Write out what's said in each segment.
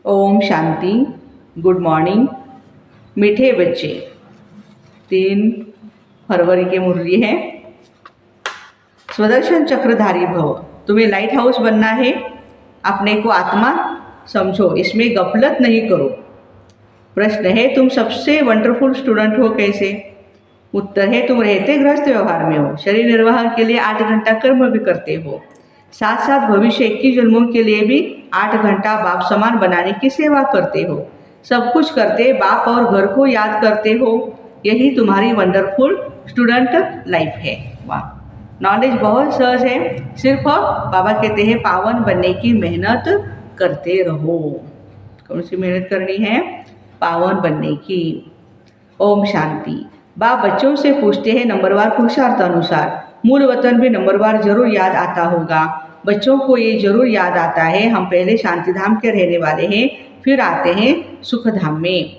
Om Shanti. Good morning मीठे बच्चे। 3 फरवरी की मुरली है। स्वदर्शन चक्रधारी भव। तुम्हें लाइट हाउस बनना है। अपने को आत्मा समझो, इसमें गफलत नहीं करो। प्रश्न है, तुम सबसे वंडरफुल स्टूडेंट हो कैसे? उत्तर है, तुम रहते गृहस्थ व्यवहार में हो, शरीर निर्वाह के लिए 8 घंटा कर्म भी करते हो, साथ साथ भविष्य 21 जन्मों के लिए भी 8 घंटा बाप समान बनाने की सेवा करते हो। सब कुछ करते बाप और घर को याद करते हो। यही तुम्हारी वंडरफुल स्टूडेंट लाइफ है। वाह, नॉलेज बहुत सहज है। सिर्फ बाबा कहते हैं पावन बनने की मेहनत करते रहो। कौन सी मेहनत करनी है? पावन बनने की। ओम शांति। बाप बच्चों से पूछते हैं नंबरवार पुरुषार्थ अनुसार। मूल वतन भी नंबरवार जरूर याद आता होगा। बच्चों को ये जरूर याद आता है, हम पहले शांति धाम के रहने वाले हैं, फिर आते हैं सुख धाम में।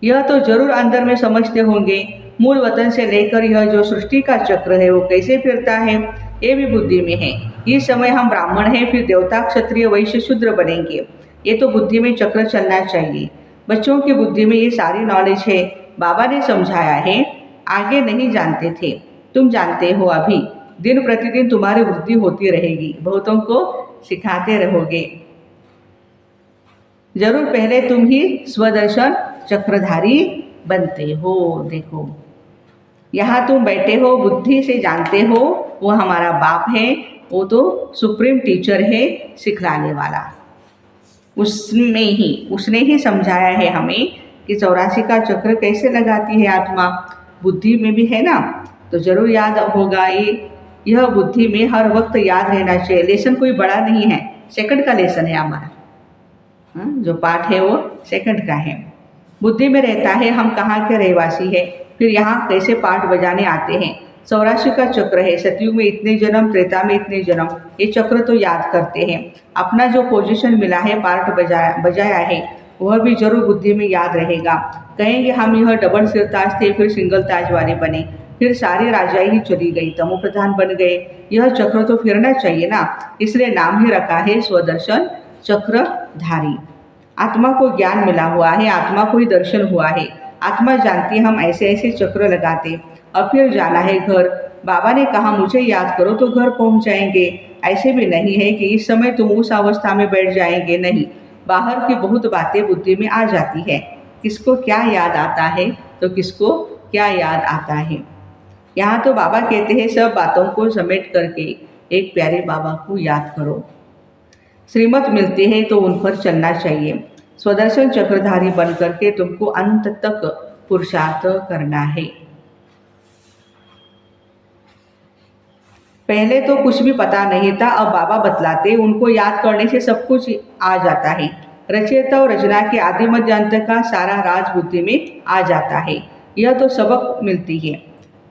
यह तो जरूर अंदर में समझते होंगे। मूल वतन से लेकर यह जो सृष्टि का चक्र है वो कैसे फिरता है, ये भी बुद्धि में है। इस समय हम ब्राह्मण हैं, फिर देवता, क्षत्रिय, वैश्य, शूद्र बनेंगे। ये तो बुद्धि में चक्र चलना चाहिए। बच्चों की बुद्धि में ये सारी नॉलेज है। बाबा ने समझाया है, आगे नहीं जानते थे, तुम जानते हो अभी। दिन प्रतिदिन तुम्हारी वृद्धि होती रहेगी, बहुतों को सिखाते रहोगे। जरूर पहले तुम ही स्वदर्शन चक्रधारी बनते हो। देखो, यहाँ तुम बैठे हो, बुद्धि से जानते हो वो हमारा बाप है, वो तो सुप्रीम टीचर है, सिखलाने वाला। उसने ही समझाया है हमें कि 84 का चक्र कैसे लगाती है आत्मा। बुद्धि में भी है ना, तो जरूर याद होगा। यह बुद्धि में हर वक्त याद रहना चाहिए। लेसन कोई बड़ा नहीं है, सेकंड का लेसन है हमारा। जो पाठ है वो सेकंड का है। बुद्धि में रहता है हम कहाँ के रहवासी है, फिर यहाँ कैसे पाठ बजाने आते हैं। 84 का चक्र है, सतयुग में इतने जन्म, त्रेता में इतने जन्म, ये चक्र तो याद करते हैं। अपना जो पोजीशन मिला है, पार्ट बजाया है, वह भी जरूर बुद्धि में याद रहेगा। कहेंगे हम यह डबल सिर ताज थे, फिर सिंगल ताज वाले बने, फिर सारी राजाई ही चली गई, तमो प्रधान बन गए। यह चक्र तो फिरना चाहिए ना, इसलिए नाम ही रखा है स्वदर्शन चक्रधारी। आत्मा को ज्ञान मिला हुआ है, आत्मा को ही दर्शन हुआ है। आत्मा जानती है हम ऐसे ऐसे चक्र लगाते। अब फिर जाना है घर। बाबा ने कहा मुझे याद करो तो घर पहुंच जाएंगे। ऐसे भी नहीं है कि इस समय तुम उस अवस्था में बैठ जाएंगे, नहीं। बाहर की बहुत बातें बुद्धि में आ जाती है। किसको क्या याद आता है तो किसको क्या याद आता है। यहाँ तो बाबा कहते हैं सब बातों को समेट करके एक प्यारे बाबा को याद करो। श्रीमत मिलती है तो उन पर चलना चाहिए। स्वदर्शन चक्रधारी बन करके तुमको अंत तक पुरुषार्थ करना है। पहले तो कुछ भी पता नहीं था, अब बाबा बतलाते, उनको याद करने से सब कुछ आ जाता है। रचयिता और रचना के आदि मध्य अंत का सारा राज बुद्धि में आ जाता है। यह तो सबक मिलती है,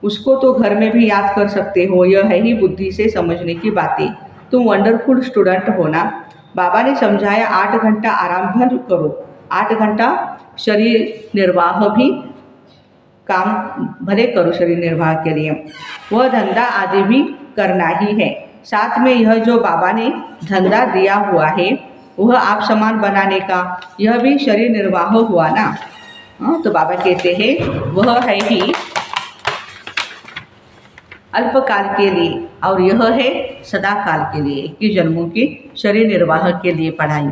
उसको तो घर में भी याद कर सकते हो। यह है ही बुद्धि से समझने की बातें। तुम वंडरफुल स्टूडेंट हो ना। बाबा ने समझाया 8 घंटा आराम भर करो, 8 घंटा शरीर निर्वाह भी काम भले करो, शरीर निर्वाह के लिए वह धंधा आदि भी करना ही है। साथ में यह जो बाबा ने धंधा दिया हुआ है वह आप समान बनाने का, यह भी शरीर निर्वाह हुआ ना। तो बाबा कहते हैं वह है ही अल्पकाल के लिए, और यह है सदा काल के लिए, 21 जन्मों की शरीर निर्वाह के लिए पढ़ाई।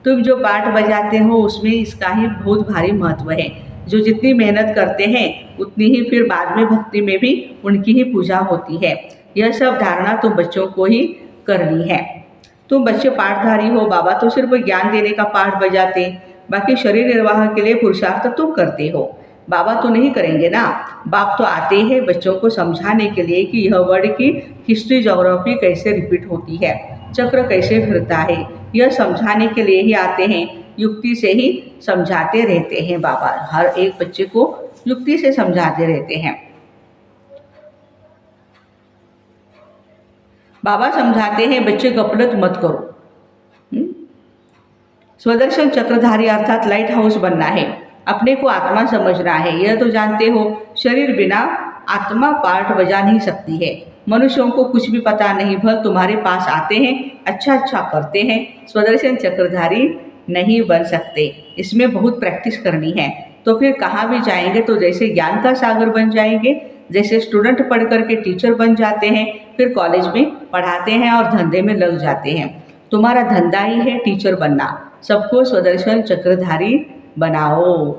तुम जो पाठ बजाते हो उसमें इसका ही बहुत भारी महत्व है। जो जितनी मेहनत करते हैं उतनी ही फिर बाद में भक्ति में भी उनकी ही पूजा होती है। यह सब धारणा तुम बच्चों को ही करनी है। तुम बच्चे पाठधारी हो, बाबा तो सिर्फ ज्ञान देने का पाठ बजाते, बाकी शरीर निर्वाह के लिए पुरुषार्थ तुम करते हो। बाबा तो नहीं करेंगे ना। बाप तो आते हैं बच्चों को समझाने के लिए कि यह वर्ड की हिस्ट्री, ज्योग्राफी कैसे रिपीट होती है, चक्र कैसे फिरता है, यह समझाने के लिए ही आते हैं। युक्ति से ही समझाते रहते हैं बाबा, हर एक बच्चे को युक्ति से समझाते रहते हैं। बाबा समझाते हैं बच्चे गफलत मत करो। स्वदर्शन चक्रधारी अर्थात लाइट हाउस बनना है, अपने को आत्मा समझना है। यह तो जानते हो शरीर बिना आत्मा पाठ बजा नहीं सकती है। मनुष्यों को कुछ भी पता नहीं, भल तुम्हारे पास आते हैं, अच्छा अच्छा करते हैं। स्वदर्शन चक्रधारी नहीं बन सकते। इसमें बहुत प्रैक्टिस करनी है। तो फिर कहाँ भी जाएंगे तो जैसे ज्ञान का सागर बन जाएंगे, जैसे स्टूडेंट पढ़ करके टीचर बन जाते हैं, फिर कॉलेज में पढ़ाते हैं और धंधे में लग जाते हैं। तुम्हारा धंधा ही है टीचर बनना। सबको स्वदर्शन चक्रधारी बनाओ।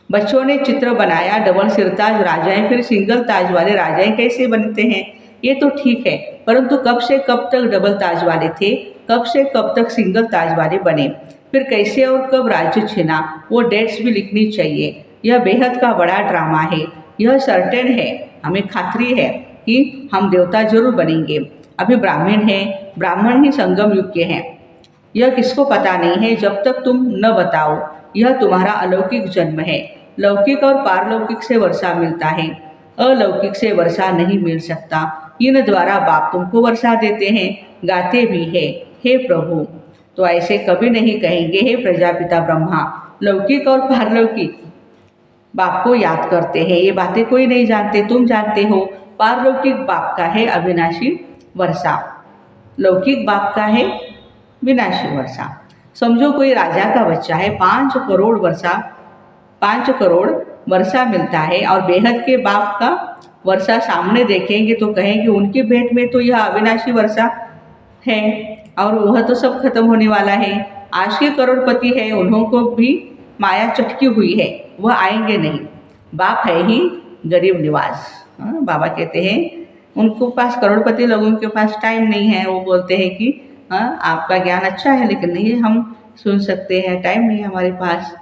बच्चों ने चित्र बनाया डबल सिरताज राजाएं, फिर सिंगल ताज वाले राजाएं कैसे बनते हैं? ये तो ठीक है, परंतु कब से कब तक डबल ताज वाले थे, कब से कब तक सिंगल ताज वाले बने, फिर कैसे और कब राज्य छिना, वो डेट्स भी लिखनी चाहिए। यह बेहद का बड़ा ड्रामा है। यह सर्टेन है, हमें खातरी है कि हम देवता जरूर बनेंगे। अभी ब्राह्मण है, ब्राह्मण ही संगम युग के हैं। यह किसको पता नहीं है जब तक तुम न बताओ। यह तुम्हारा अलौकिक जन्म है। लौकिक और पारलौकिक से वर्षा मिलता है, अलौकिक से वर्षा नहीं मिल सकता। इन द्वारा बाप तुमको वर्षा देते हैं, गाते भी है, हे प्रभु। तो ऐसे कभी नहीं कहेंगे हे प्रजापिता ब्रह्मा। लौकिक और पारलौकिक बाप को याद करते हैं। ये बातें कोई नहीं जानते, तुम जानते हो। पारलौकिक बाप का है अविनाशी वर्षा, लौकिक बाप का है विनाशी वर्षा। समझो कोई राजा का बच्चा है, 5 करोड़ वर्षा मिलता है, और बेहद के बाप का वर्षा सामने देखेंगे तो कहेंगे उनकी भेंट में तो यह अविनाशी वर्षा है, और वह तो सब खत्म होने वाला है। आज के करोड़पति है, उन्हों को भी माया चटकी हुई है, वह आएंगे नहीं। बाप है ही गरीब निवास। बाबा कहते हैं उनको पास, करोड़पति लोगों के पास टाइम नहीं है। वो बोलते हैं कि आपका ज्ञान अच्छा है लेकिन नहीं हम सुन सकते हैं, टाइम नहीं है हमारे पास।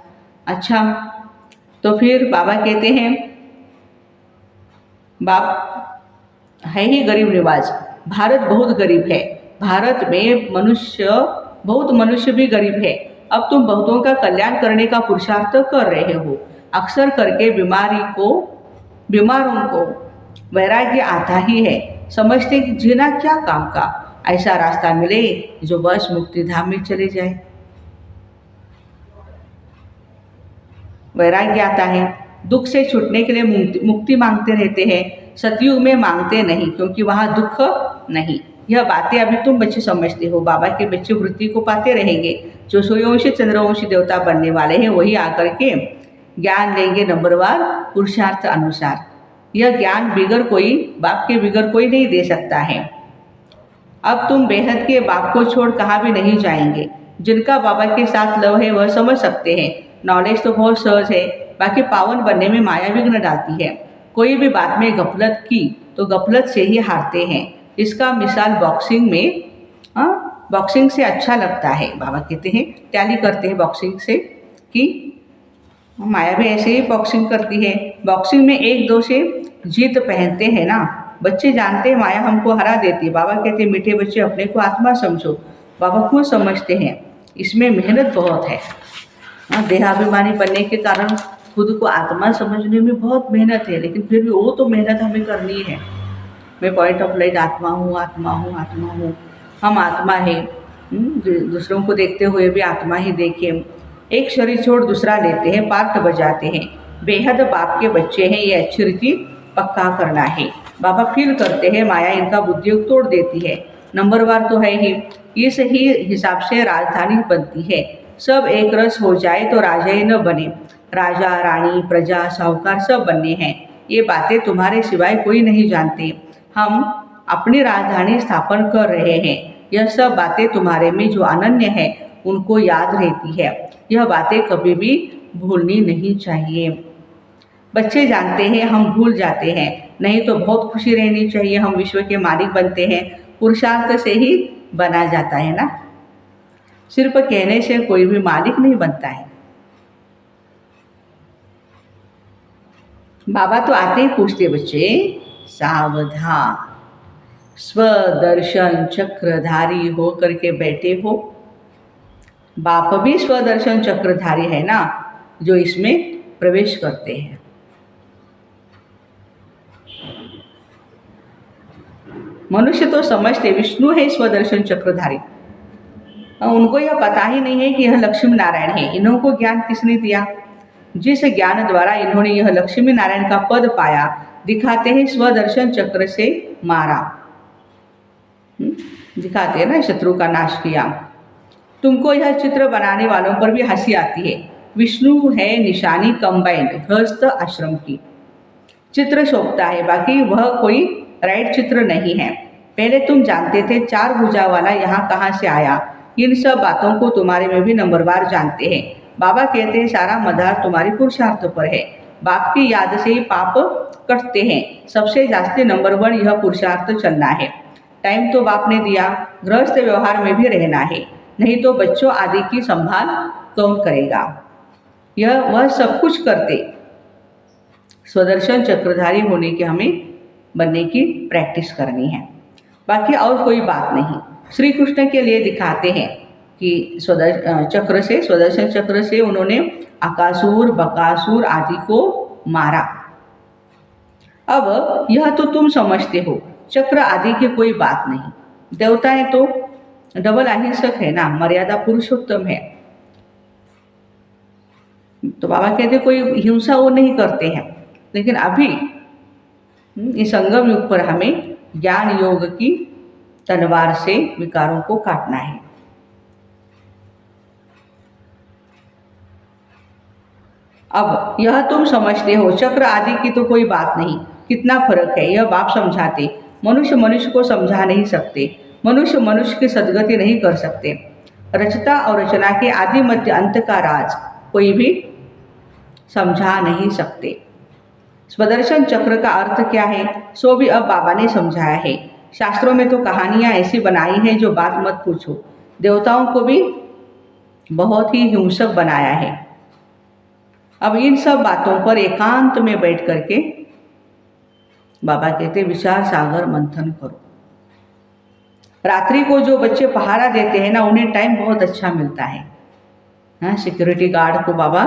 अच्छा, तो फिर बाबा कहते हैं बाप है ही गरीब निवाज। भारत बहुत गरीब है, भारत में बहुत मनुष्य भी गरीब है। अब तुम बहुतों का कल्याण करने का पुरुषार्थ कर रहे हो। अक्सर करके बीमारों को वैराग्य आता ही है, समझते कि जीना क्या काम का, ऐसा रास्ता मिले जो बस मुक्ति धाम में चले जाए। वैराग्य आता है, दुख से छूटने के लिए मुक्ति मांगते रहते हैं। सतयुग में मांगते नहीं, क्योंकि वहाँ दुख नहीं। यह बातें अभी तुम बच्चे समझते हो। बाबा के बच्चे वृत्ति को पाते रहेंगे। जो सूर्यवंशी चंद्रवंशी देवता बनने वाले हैं वही आकर के ज्ञान लेंगे नंबरवार पुरुषार्थ अनुसार। यह ज्ञान बिगर कोई, बाप के बिगर कोई नहीं दे सकता है। अब तुम बेहद के बाप को छोड़ कहाँ भी नहीं जाएंगे। जिनका बाबा के साथ लव है वह समझ सकते हैं। नॉलेज तो बहुत सहज है, बाकी पावन बनने में माया विघ्न डालती है। कोई भी बात में गफलत की तो गफलत से ही हारते हैं। इसका मिसाल बॉक्सिंग में, बॉक्सिंग से अच्छा लगता है। बाबा कहते हैं टैली करते हैं बॉक्सिंग से, कि माया भी ऐसे ही बॉक्सिंग करती है। बॉक्सिंग में 1-2 से जीत पहनते हैं ना। बच्चे जानते हैं माया हमको हरा देती है। बाबा कहते हैं मीठे बच्चे अपने को आत्मा समझो। बाबा खुद समझते हैं इसमें मेहनत बहुत है। देहाभिमानी बनने के कारण खुद को आत्मा समझने में बहुत मेहनत है, लेकिन फिर भी वो तो मेहनत हमें करनी है। मैं पॉइंट ऑफ लाइट आत्मा हूँ, आत्मा हूँ, आत्मा हूँ। हम आत्मा है, दूसरों को देखते हुए भी आत्मा ही देखें। एक शरीर छोड़ दूसरा लेते हैं, पार्ट बजाते हैं। बेहद बाप के बच्चे हैं, ये अच्छी रीति पक्का करना है। बाबा फील करते हैं माया इनका बुद्धि तोड़ देती है। नंबरवार तो है ही, इस ही हिसाब से राजधानी बनती है। सब एक रस हो जाए तो राजा ही न बने। राजा रानी प्रजा साहूकार सब बनने हैं। ये बातें तुम्हारे सिवाय कोई नहीं जानते। हम अपनी राजधानी स्थापन कर रहे हैं। यह सब बातें तुम्हारे में जो अनन्य है उनको याद रहती है। यह बातें कभी भी भूलनी नहीं चाहिए। बच्चे जानते हैं, हम भूल जाते हैं। नहीं तो बहुत खुशी रहनी चाहिए, हम विश्व के मालिक बनते हैं। पुरुषार्थ से ही बना जाता है ना, सिर्फ कहने से कोई भी मालिक नहीं बनता है। बाबा तो आते ही पूछते बच्चे सावधान, स्वदर्शन चक्रधारी हो करके बैठे हो। बाप भी स्वदर्शन चक्रधारी है ना, जो इसमें प्रवेश करते हैं। मनुष्य तो समझते विष्णु है स्वदर्शन चक्रधारी, उनको यह पता ही नहीं है कि यह लक्ष्मी नारायण है। इन्हों को ज्ञान किसने दिया? जिस ज्ञान द्वारा इन्होंने यह लक्ष्मी नारायण का पद पाया, दिखाते हैं स्वदर्शन चक्र से मारा, दिखाते हैं ना, शत्रु का नाश किया। तुमको यह चित्र बनाने वालों पर भी हंसी आती है। विष्णु है निशानी कंबाइंड गृहस्थ आश्रम की। चित्र शोभता है, बाकी वह कोई राइट चित्र नहीं है। पहले तुम जानते थे 4 भुजा वाला यहाँ कहाँ से आया। इन सब बातों को तुम्हारे में भी नंबरवार जानते हैं। बाबा कहते हैं सारा मदार तुम्हारी पुरुषार्थ पर है। बाप की याद से ही पाप कटते हैं। सबसे जास्ती नंबर 1 यह पुरुषार्थ चलना है। टाइम तो बाप ने दिया, गृहस्थ व्यवहार में भी रहना है, नहीं तो बच्चों आदि की संभाल कौन करेगा। यह वह सब कुछ करते स्वदर्शन चक्रधारी होने के हमें बनने की प्रैक्टिस करनी है, बाकी और कोई बात नहीं। श्री कृष्ण के लिए दिखाते हैं कि स्वदर्शन चक्र से उन्होंने अकासुर बकासुर आदि को मारा। अब यह तो तुम समझते हो, चक्र आदि की कोई बात नहीं। देवताएं तो डबल अहिंसक है ना, मर्यादा पुरुषोत्तम है। तो बाबा कहते कोई हिंसा वो नहीं करते हैं, लेकिन अभी इस संगम युग पर हमें ज्ञान योग की तलवार से विकारों को काटना है। अब यह तुम समझते हो, चक्र आदि की तो कोई बात नहीं। कितना फर्क है यह बाप समझाते। मनुष्य मनुष्य को समझा नहीं सकते, मनुष्य मनुष्य की सदगति नहीं कर सकते। रचता और रचना के आदि मध्य अंत का राज कोई भी समझा नहीं सकते। स्वदर्शन चक्र का अर्थ क्या है सो भी अब बाबा ने समझाया है। शास्त्रों में तो कहानियाँ ऐसी बनाई हैं जो बात मत पूछो। देवताओं को भी बहुत ही हिंसक बनाया है। अब इन सब बातों पर एकांत में बैठ करके बाबा कहते विचार सागर मंथन करो। रात्रि को जो बच्चे पहारा देते हैं ना, उन्हें टाइम बहुत अच्छा मिलता है। हाँ, सिक्योरिटी गार्ड को बाबा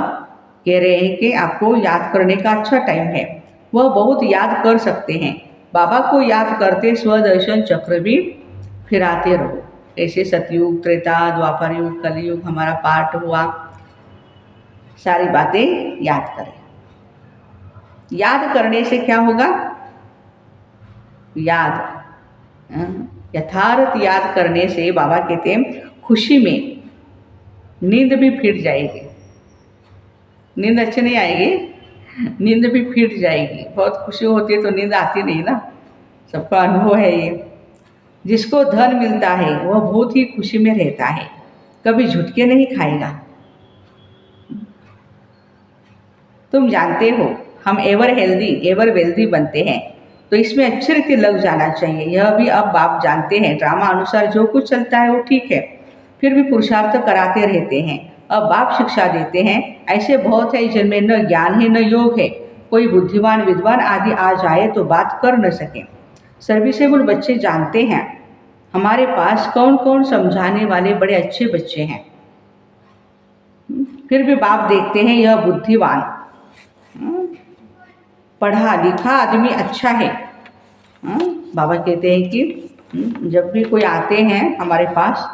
कह रहे हैं कि आपको याद करने का अच्छा टाइम है, वह बहुत याद कर सकते हैं। बाबा को याद करते स्वदर्शन चक्र भी फिराते रहो। ऐसे सतयुग त्रेता द्वापर युग कलयुग हमारा पाठ हुआ, सारी बातें याद करें। याद करने से क्या होगा, यथार्थ याद करने से बाबा कहते हैं खुशी में नींद भी फिर जाएगी। नींद अच्छे नहीं आएगी, नींद भी फिर जाएगी। बहुत खुशी होती है तो नींद आती नहीं ना, सबका अनुभव है ये। जिसको धन मिलता है वह बहुत ही खुशी में रहता है, कभी झुटके नहीं खाएगा। तुम जानते हो हम एवर हेल्दी एवर वेल्दी बनते हैं, तो इसमें अच्छी रीति लग जाना चाहिए। यह भी अब बाप जानते हैं, ड्रामा अनुसार जो कुछ चलता है वो ठीक है, फिर भी पुरुषार्थ कराते रहते हैं। अब बाप शिक्षा देते हैं, ऐसे बहुत है जिनमें न ज्ञान है न योग है। कोई बुद्धिमान विद्वान आदि आ जाए तो बात कर न सके। सर्विसेबल बच्चे जानते हैं हमारे पास कौन कौन समझाने वाले बड़े अच्छे बच्चे हैं। फिर भी बाप देखते हैं यह बुद्धिमान पढ़ा लिखा आदमी अच्छा है। बाबा कहते हैं कि जब भी कोई आते हैं हमारे पास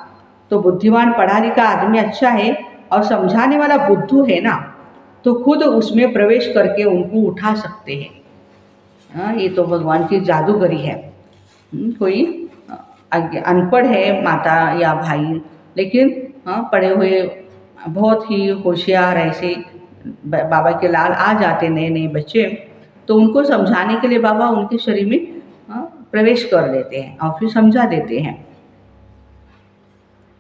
तो बुद्धिमान पढ़ा लिखा आदमी अच्छा है और समझाने वाला बुद्धू है ना, तो खुद उसमें प्रवेश करके उनको उठा सकते हैं। ये तो भगवान की जादूगरी है। कोई अनपढ़ है माता या भाई, लेकिन पढ़े हुए बहुत ही होशियार ऐसे बाबा के लाल आ जाते नए नए बच्चे, तो उनको समझाने के लिए बाबा उनके शरीर में प्रवेश कर लेते हैं और फिर समझा देते हैं।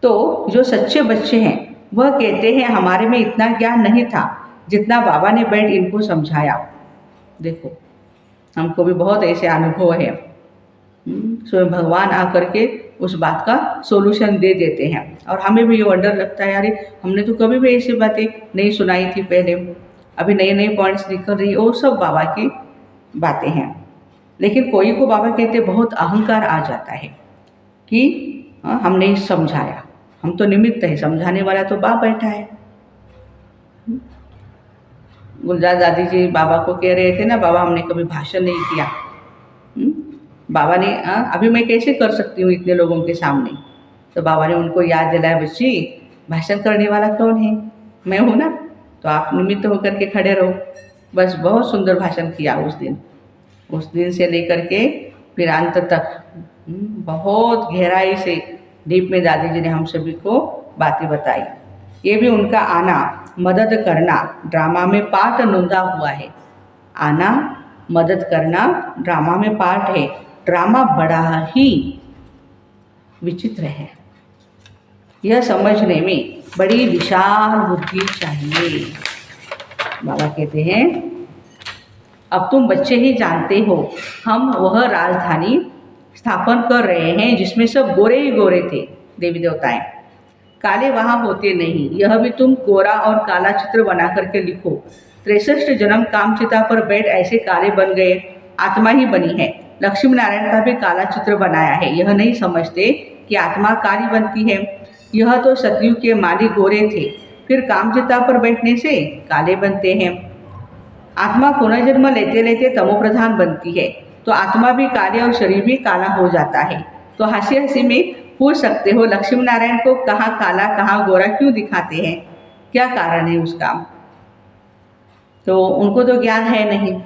तो जो सच्चे बच्चे हैं वह कहते हैं हमारे में इतना ज्ञान नहीं था जितना बाबा ने बैठ इनको समझाया। देखो हमको भी बहुत ऐसे अनुभव है, स्वयं भगवान आकर के उस बात का सोल्यूशन दे देते हैं और हमें भी ये वंडर लगता है, अरे हमने तो कभी भी ऐसी बातें नहीं सुनाई थी पहले, अभी नए नए पॉइंट्स निकल रही, वो सब बाबा की बातें हैं। लेकिन कोई को बाबा कहते बहुत अहंकार आ जाता है कि हमने ही समझाया, हम तो निमित्त है, समझाने वाला तो बाप बैठा है। गुलजार दादी जी बाबा को कह रहे थे ना, बाबा हमने कभी भाषण नहीं किया। बाबा ने अभी मैं कैसे कर सकती हूँ इतने लोगों के सामने, तो बाबा ने उनको याद दिलाया, बच्ची भाषण करने वाला कौन है, मैं हूँ ना, तो आप निमित्त होकर के खड़े रहो। बस बहुत सुंदर भाषण किया उस दिन से लेकर के फिर अंत तक बहुत गहराई से डीप में दादी जी ने हम सभी को बातें बताई। ये भी उनका आना, मदद करना ड्रामा में पार्ट नोंदा हुआ है। आना, मदद करना ड्रामा में पार्ट है। ड्रामा बड़ा ही विचित्र है। यह समझने में बड़ी विशाल बुद्धि चाहिए। बाबा कहते हैं, अब तुम बच्चे ही जानते हो, हम वह राजधानी स्थापन कर रहे हैं जिसमें सब गोरे ही गोरे थे, देवी देवताएं। काले वहाँ होते नहीं। यह भी तुम गोरा और काला चित्र बना करके लिखो। 63 जन्म कामचिता पर बैठ ऐसे काले बन गए, आत्मा ही बनी है। लक्ष्मी नारायण का भी काला चित्र बनाया है। यह नहीं समझते कि आत्मा काली बनती है। यह तो सतयुग के माली गोरे थे, फिर कामचिता पर बैठने से काले बनते हैं। आत्मा पुनर्जन्म लेते लेते तमोप्रधान बनती है, तो आत्मा भी काले और शरीर भी काला हो जाता है। तो हंसी हंसी में पूछ सकते हो, लक्ष्मी नारायण को कहाँ काला कहाँ गोरा क्यों दिखाते हैं? क्या कारण है उसका? तो उनको तो ज्ञान है नहीं।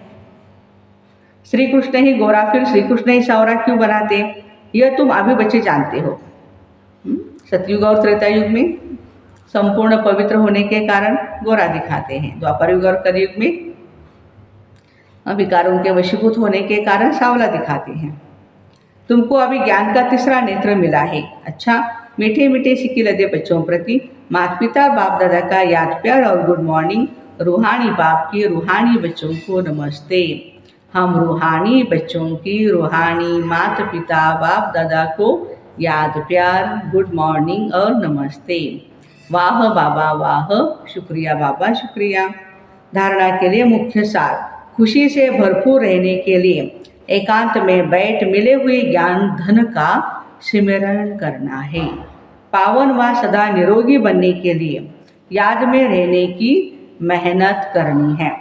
श्री कृष्ण ही गोरा फिर श्री कृष्ण ही सावरा क्यों बनाते? यह तुम अभी बच्चे जानते हो। सतयुग और त्रेता युग में संपूर्ण पवित्र होने के कारण गोरा दिखाते हैं। द्वापर युग और कलयुग में विकारों के वशीभूत होने के कारण सांवला दिखाते हैं। तुमको अभी ज्ञान का तीसरा नेत्र मिला है। अच्छा, मीठे मीठे सिक्के लदे बच्चों प्रति माता पिता बाप दादा का याद प्यार और गुड मॉर्निंग। रूहानी बाप की रूहानी बच्चों को नमस्ते। हम रूहानी बच्चों की रूहानी माता पिता बाप दादा को याद प्यार, गुड मॉर्निंग और नमस्ते। वाह बाबा वाह, शुक्रिया बाबा शुक्रिया। धारणा के लिए मुख्य सार, खुशी से भरपूर रहने के लिए एकांत में बैठ मिले हुए ज्ञान धन का सिमरण करना है। पावन व सदा निरोगी बनने के लिए याद में रहने की मेहनत करनी है।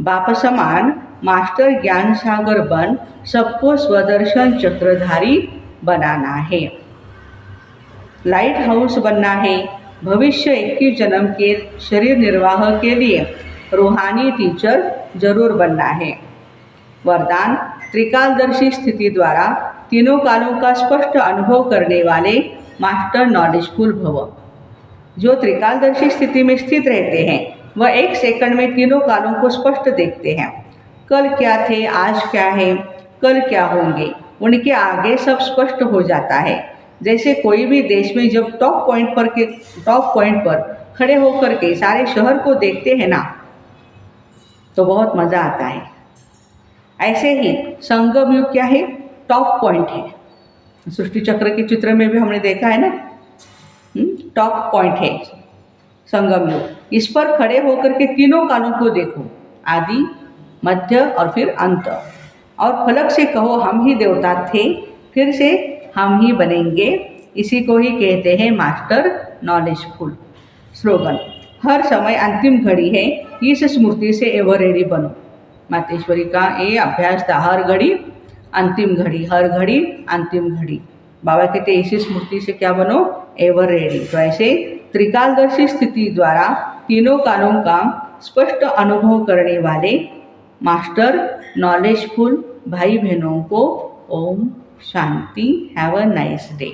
बाप समान मास्टर ज्ञान सागर बन सबको स्वदर्शन चक्रधारी बनाना है। लाइट हाउस बनना है। भविष्य 21 जन्म के शरीर निर्वाह के लिए रूहानी टीचर जरूर बनना है। वरदान, त्रिकालदर्शी स्थिति द्वारा तीनों कालों का स्पष्ट अनुभव करने वाले मास्टर नॉलेजफुल भव। जो त्रिकालदर्शी स्थिति में स्थित रहते हैं वह 1 सेकंड में तीनों कालों को स्पष्ट देखते हैं। कल क्या थे, आज क्या है, कल क्या होंगे, उनके आगे सब स्पष्ट हो जाता है। जैसे कोई भी देश में जब टॉप पॉइंट पर खड़े होकर के सारे शहर को देखते हैं ना, तो बहुत मज़ा आता है। ऐसे ही संगम युग क्या है? टॉप पॉइंट है। सृष्टि चक्र के चित्र में भी हमने देखा है ना, टॉप पॉइंट है संगम युग। इस पर खड़े होकर के तीनों कालों को देखो, आदि, मध्य और फिर अंत, और फलक से कहो हम ही देवता थे, फिर से हम ही बनेंगे। इसी को ही कहते हैं मास्टर नॉलेजफुल। स्लोगन, हर समय अंतिम घड़ी है, इस स्मृति से एवर रेडी बनो। मातेश्वरी का ये अभ्यास था, हर घड़ी अंतिम घड़ी, हर घड़ी अंतिम घड़ी। बाबा कहते हैं इसी स्मृति से क्या बनो? Ever ready. तो ऐसे त्रिकालदर्शी स्थिति द्वारा तीनों कालों का स्पष्ट अनुभव करने वाले मास्टर नॉलेजफुल भाई बहनों को ओम शांति। Have a nice day.